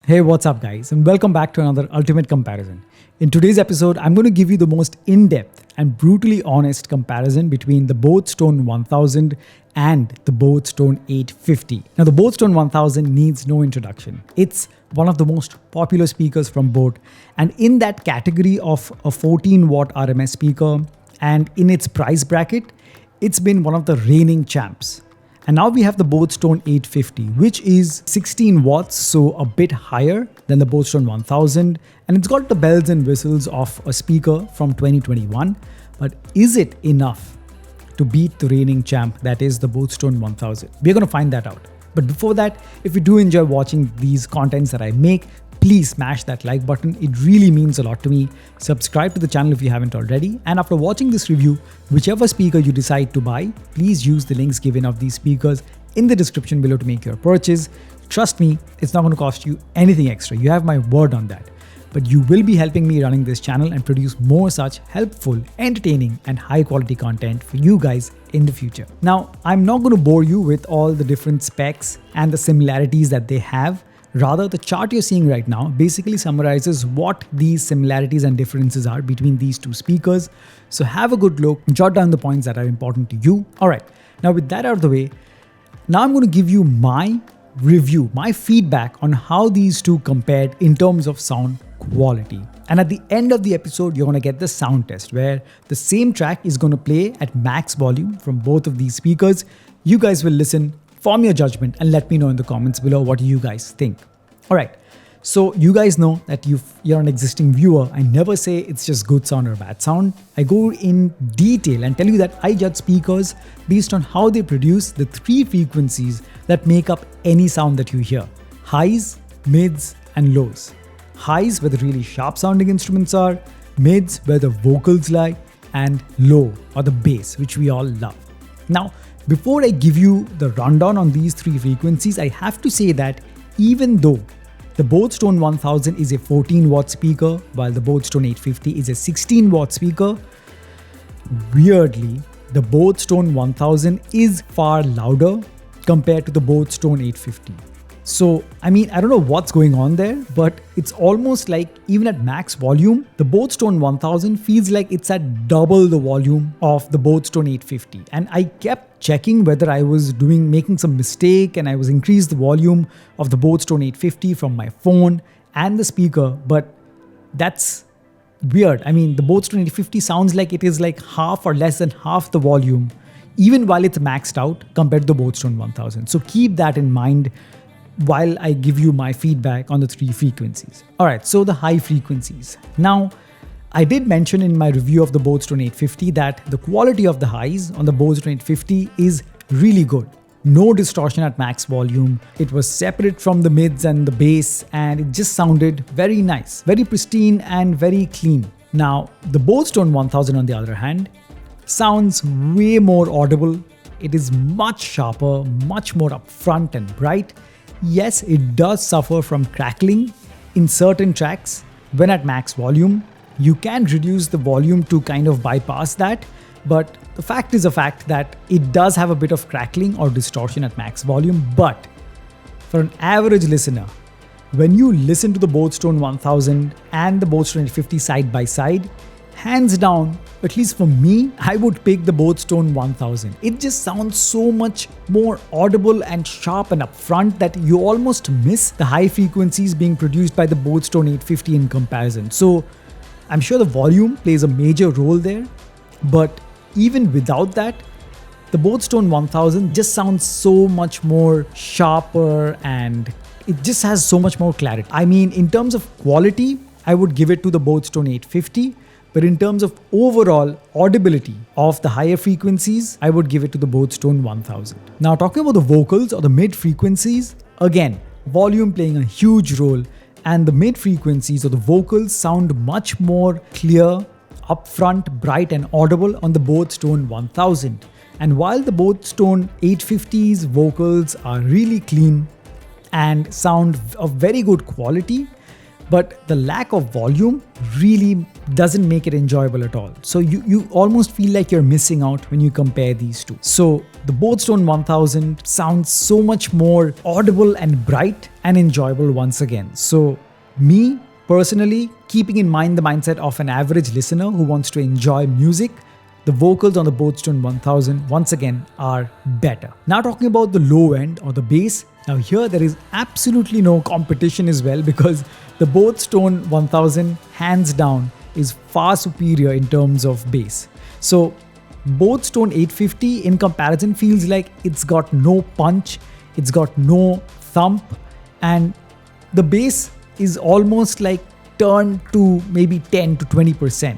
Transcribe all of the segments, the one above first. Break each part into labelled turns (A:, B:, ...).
A: Hey, what's up guys, and welcome back to another Ultimate Comparison. In today's episode, I'm going to give you the most in-depth and brutally honest comparison between the boAt 1000 and the boAt 850. Now, the boAt 1000 needs no introduction. It's one of the most popular speakers from boAt, and in that category of a 14-watt RMS speaker and in its price bracket, it's been one of the reigning champs. And now we have the boAt 850, which is 16 watts, so a bit higher than the boAt 1000. And it's got the bells and whistles of a speaker from 2021. But is it enough to beat the reigning champ, that is the boAt 1000? We're going to find that out. But before that, if you do enjoy watching these contents that I make, please smash that like button. It really means a lot to me. Subscribe to the channel if you haven't already. And after watching this review, whichever speaker you decide to buy, please use the links given of these speakers in the description below to make your purchase. Trust me, it's not going to cost you anything extra. You have my word on that. But you will be helping me running this channel and produce more such helpful, entertaining, and high quality content for you guys in the future. Now, I'm not going to bore you with all the different specs and the similarities that they have. Rather, the chart you're seeing right now basically summarizes what these similarities and differences are between these two speakers. So have a good look, jot down the points that are important to you. All right, now with that out of the way, now I'm going to give you my review, my feedback on how these two compared in terms of sound quality. And at the end of the episode, you're going to get the sound test where the same track is going to play at max volume from both of these speakers. You guys will listen, form your judgment, and let me know in the comments below what you guys think. All right, so you guys know that you're an existing viewer. I never say it's just good sound or bad sound. I go in detail and tell you that I judge speakers based on how they produce the three frequencies that make up any sound that you hear: highs, mids, and lows. Highs where the really sharp sounding instruments are, mids where the vocals lie, and low or the bass, which we all love. Now, before I give you the rundown on these three frequencies, I have to say that even though the boAt 1000 is a 14-watt speaker, while the boAt 850 is a 16-watt speaker, weirdly, the boAt 1000 is far louder compared to the boAt 850. So, I mean, I don't know what's going on there, but it's almost like even at max volume, the boAt 1000 feels like it's at double the volume of the boAt 850. And I kept checking whether I was making some mistake and I was increased the volume of the boAt 850 from my phone and the speaker, but that's weird. I mean, the boAt 850 sounds like it is like half or less than half the volume, even while it's maxed out compared to the boAt 1000. So keep that in mind while I give you my feedback on the three frequencies. All right, so the high frequencies. Now, I did mention in my review of the boAt 850 that the quality of the highs on the boAt 850 is really good. No distortion at max volume. It was separate from the mids and the bass, and it just sounded very nice, very pristine and very clean. Now, the boAt 1000 on the other hand sounds way more audible. It is much sharper, much more upfront and bright. Yes, it does suffer from crackling in certain tracks when at max volume. You can reduce the volume to kind of bypass that, but the fact is a fact that it does have a bit of crackling or distortion at max volume. But for an average listener, when you listen to the boAt 1000 and the boAt 850 side by side, hands down, at least for me, I would pick the boAt 1000. It just sounds so much more audible and sharp and upfront that you almost miss the high frequencies being produced by the boAt 850 in comparison. So I'm sure the volume plays a major role there, but even without that, the boAt 1000 just sounds so much more sharper and it just has so much more clarity. I mean, in terms of quality, I would give it to the boAt 850. But in terms of overall audibility of the higher frequencies, I would give it to the boAt 1000. Now, talking about the vocals or the mid frequencies, again, volume playing a huge role, and the mid frequencies or the vocals sound much more clear, upfront, bright, and audible on the boAt 1000. And while the boAt 850's vocals are really clean and sound of very good quality, but the lack of volume really doesn't make it enjoyable at all. So you almost feel like you're missing out when you compare these two. So the boAt Stone 1000 sounds so much more audible and bright and enjoyable once again. So me personally, keeping in mind the mindset of an average listener who wants to enjoy music, the vocals on the boAt Stone 1000 once again are better. Now talking about the low end or the bass, now here there is absolutely no competition as well, because the boAt Stone 1000 hands down is far superior in terms of bass. So boAt Stone 850 in comparison feels like it's got no punch, it's got no thump, and the bass is almost like turned to maybe 10 to 20%.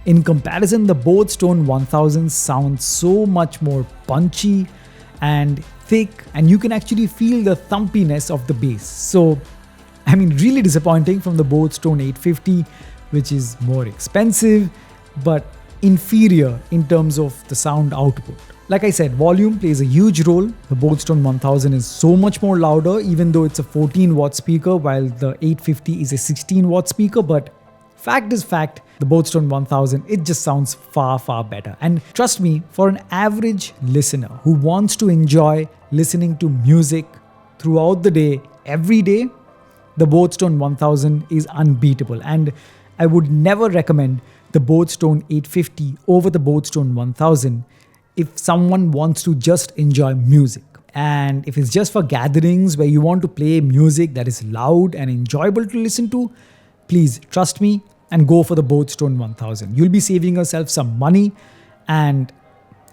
A: In comparison, the boAt Stone 1000 sounds so much more punchy and thick, and you can actually feel the thumpiness of the bass. So, I mean, really disappointing from the boAt Stone 850, which is more expensive, but inferior in terms of the sound output. Like I said, volume plays a huge role. The boAt Stone 1000 is so much more louder, even though it's a 14-watt speaker, while the 850 is a 16-watt speaker. But fact is fact, the boAt Stone 1000, it just sounds far, far better. And trust me, for an average listener who wants to enjoy listening to music throughout the day, every day, the boAt Stone 1000 is unbeatable. And I would never recommend the boAt Stone 850 over the boAt Stone 1000 if someone wants to just enjoy music. And if it's just for gatherings where you want to play music that is loud and enjoyable to listen to, please trust me and go for the boAt Stone 1000. You'll be saving yourself some money and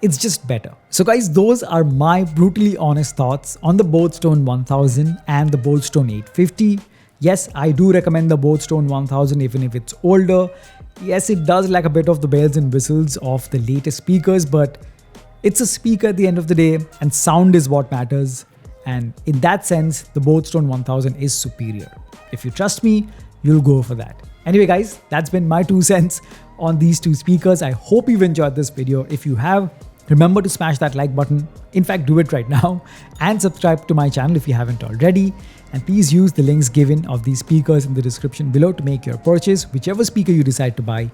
A: it's just better. So guys, those are my brutally honest thoughts on the boAt Stone 1000 and the boAt Stone 850. Yes, I do recommend the boAt Stone 1000 even if it's older. Yes, it does lack a bit of the bells and whistles of the latest speakers, but it's a speaker at the end of the day and sound is what matters. And in that sense, the boAt Stone 1000 is superior. If you trust me, you'll go for that. Anyway guys, that's been my 2 cents on these two speakers. I hope you've enjoyed this video. If you have, remember to smash that like button. In fact, do it right now, and subscribe to my channel if you haven't already. And please use the links given of these speakers in the description below to make your purchase, whichever speaker you decide to buy.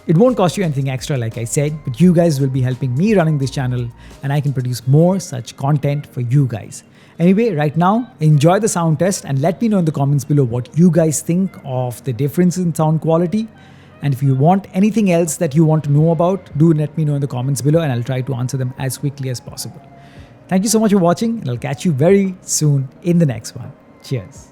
A: It won't cost you anything extra, like I said, but you guys will be helping me running this channel and I can produce more such content for you guys. Anyway, right now, enjoy the sound test and let me know in the comments below what you guys think of the difference in sound quality. And if you want anything else that you want to know about, do let me know in the comments below and I'll try to answer them as quickly as possible. Thank you so much for watching, and I'll catch you very soon in the next one. Cheers.